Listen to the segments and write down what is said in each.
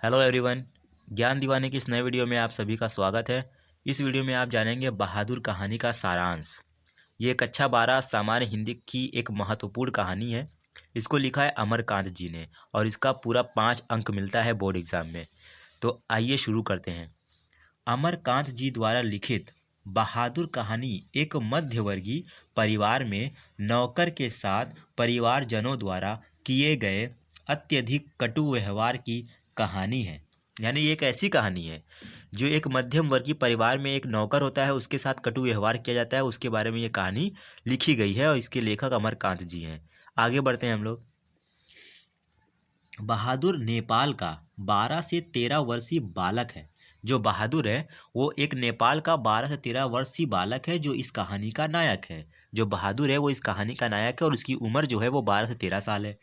Hello everyone, ज्ञान दीवाने की इस नए वीडियो में आप सभी का स्वागत है। इस वीडियो में आप जानेंगे बहादुर कहानी का सारांश। ये कक्षा 12 सामान्य हिंदी की एक महत्वपूर्ण कहानी है। इसको लिखा है अमरकांत जी ने और इसका पूरा 5 अंक मिलता है बोर्ड एग्जाम में। तो आइए शुरू करते हैं। अमरकांत जी द्वारा लिखित बहादुर कहानी एक मध्यवर्गीय परिवार में नौकर के साथ परिवारजनों द्वारा किए गए अत्यधिक कटु व्यवहार की कहानी है। यानी ये एक ऐसी कहानी है जो एक मध्यम वर्गीय परिवार में एक नौकर होता है, उसके साथ कटु व्यवहार किया जाता है, उसके बारे में ये कहानी लिखी गई है और इसके लेखक अमरकांत जी हैं। आगे बढ़ते हैं हम लोग। बहादुर नेपाल का 12 से 13 वर्षीय बालक है। जो बहादुर है वो एक नेपाल का 12 से 13 वर्षीय बालक है जो इस कहानी का नायक है। जो बहादुर है वो इस कहानी का नायक है और उसकी उम्र जो है वो 12 से 13 साल है।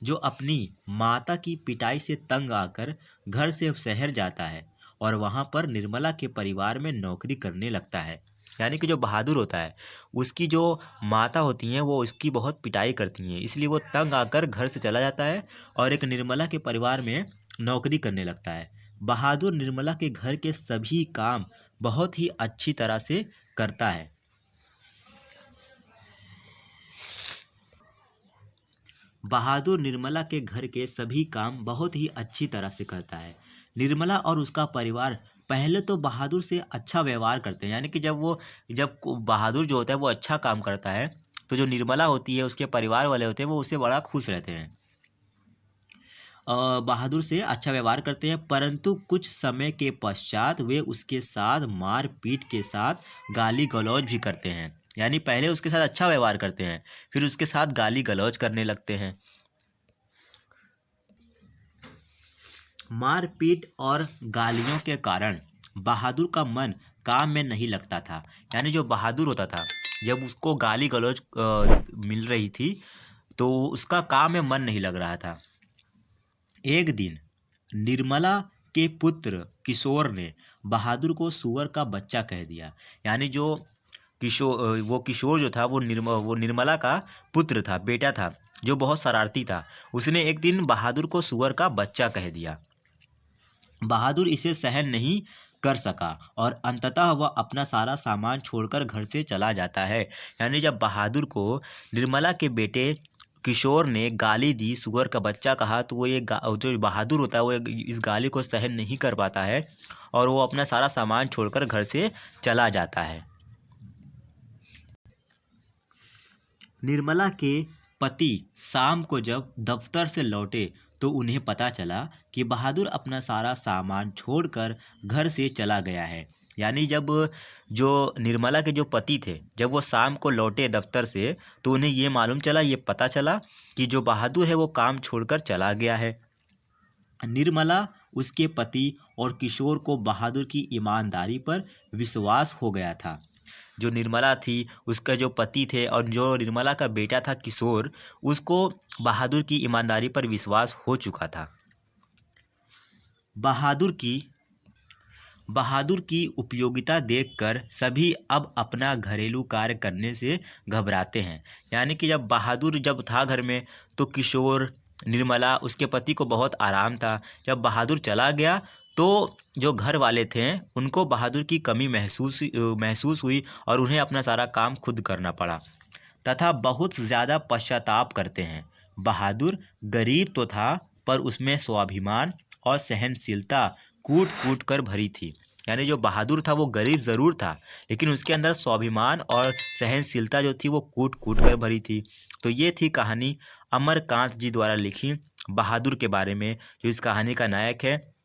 जो अपनी माता की पिटाई से तंग आकर घर से शहर जाता है और वहाँ पर निर्मला के परिवार में नौकरी करने लगता है। यानी कि जो बहादुर होता है उसकी जो माता होती हैं वो उसकी बहुत पिटाई करती हैं, इसलिए वो तंग आकर घर से चला जाता है और एक निर्मला के परिवार में नौकरी करने लगता है। बहादुर निर्मला के घर के सभी काम बहुत ही अच्छी तरह से करता है। बहादुर निर्मला के घर के सभी काम बहुत ही अच्छी तरह से करता है। निर्मला और उसका परिवार पहले तो बहादुर से अच्छा व्यवहार करते हैं। यानी कि जब बहादुर जो होता है वो अच्छा काम करता है तो जो निर्मला होती है उसके परिवार वाले होते हैं वो उससे बड़ा खुश रहते हैं। बहादुर से अच्छा व्यवहार करते हैं, परंतु कुछ समय के पश्चात वे उसके साथ मारपीट के साथ गाली गलौज भी करते हैं। यानी पहले उसके साथ अच्छा व्यवहार करते हैं, फिर उसके साथ गाली गलौज करने लगते हैं। मारपीट और गालियों के कारण बहादुर का मन काम में नहीं लगता था। यानी जो बहादुर होता था जब उसको गाली गलौज मिल रही थी तो उसका काम में मन नहीं लग रहा था। एक दिन निर्मला के पुत्र किशोर ने बहादुर को सुअर का बच्चा कह दिया। यानी जो किशोर जो था वो निर्मला का पुत्र था, बेटा था, जो बहुत शरारती था। उसने एक दिन बहादुर को सुअर का बच्चा कह दिया। बहादुर इसे सहन नहीं कर सका और अंततः वह अपना सारा सामान छोड़कर घर से चला जाता है। यानी जब बहादुर को निर्मला के बेटे किशोर ने गाली दी, सुअर का बच्चा कहा, तो वो जो बहादुर होता है वो इस गाली को सहन नहीं कर पाता है और वो अपना सारा सामान छोड़कर घर से चला जाता है। निर्मला के पति शाम को जब दफ्तर से लौटे तो उन्हें पता चला कि बहादुर अपना सारा सामान छोड़कर घर से चला गया है। यानी जब जो निर्मला के जो पति थे जब वो शाम को लौटे दफ्तर से तो उन्हें ये पता चला कि जो बहादुर है वो काम छोड़कर चला गया है। निर्मला, उसके पति और किशोर को बहादुर की ईमानदारी पर विश्वास हो गया था। जो निर्मला थी उसका जो पति थे और जो निर्मला का बेटा था किशोर, उसको बहादुर की ईमानदारी पर विश्वास हो चुका था। बहादुर की उपयोगिता देखकर सभी अब अपना घरेलू कार्य करने से घबराते हैं। यानी कि जब बहादुर था घर में तो किशोर, निर्मला, उसके पति को बहुत आराम था। जब बहादुर चला गया तो जो घर वाले थे उनको बहादुर की कमी महसूस हुई और उन्हें अपना सारा काम खुद करना पड़ा तथा बहुत ज़्यादा पश्चाताप करते हैं। बहादुर गरीब तो था पर उसमें स्वाभिमान और सहनशीलता कूट कूट कर भरी थी। यानी जो बहादुर था वो गरीब ज़रूर था लेकिन उसके अंदर स्वाभिमान और सहनशीलता जो थी वो कूट कूट कर भरी थी। तो ये थी कहानी अमरकांत जी द्वारा लिखी बहादुर के बारे में, जो इस कहानी का नायक है।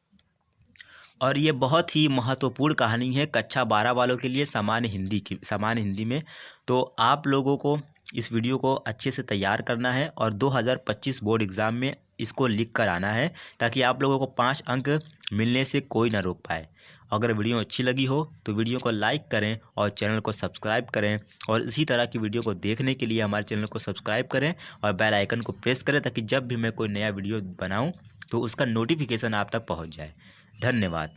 और ये बहुत ही महत्वपूर्ण कहानी है कक्षा 12 वालों के लिए सामान्य हिंदी में। तो आप लोगों को इस वीडियो को अच्छे से तैयार करना है और 2025 बोर्ड एग्ज़ाम में इसको लिख कर आना है ताकि आप लोगों को 5 अंक मिलने से कोई ना रोक पाए। अगर वीडियो अच्छी लगी हो तो वीडियो को लाइक करें और चैनल को सब्सक्राइब करें और इसी तरह की वीडियो को देखने के लिए हमारे चैनल को सब्सक्राइब करें और बेल आइकन को प्रेस करें ताकि जब भी मैं कोई नया वीडियो बनाऊँ तो उसका नोटिफिकेशन आप तक पहुँच जाए। धन्यवाद।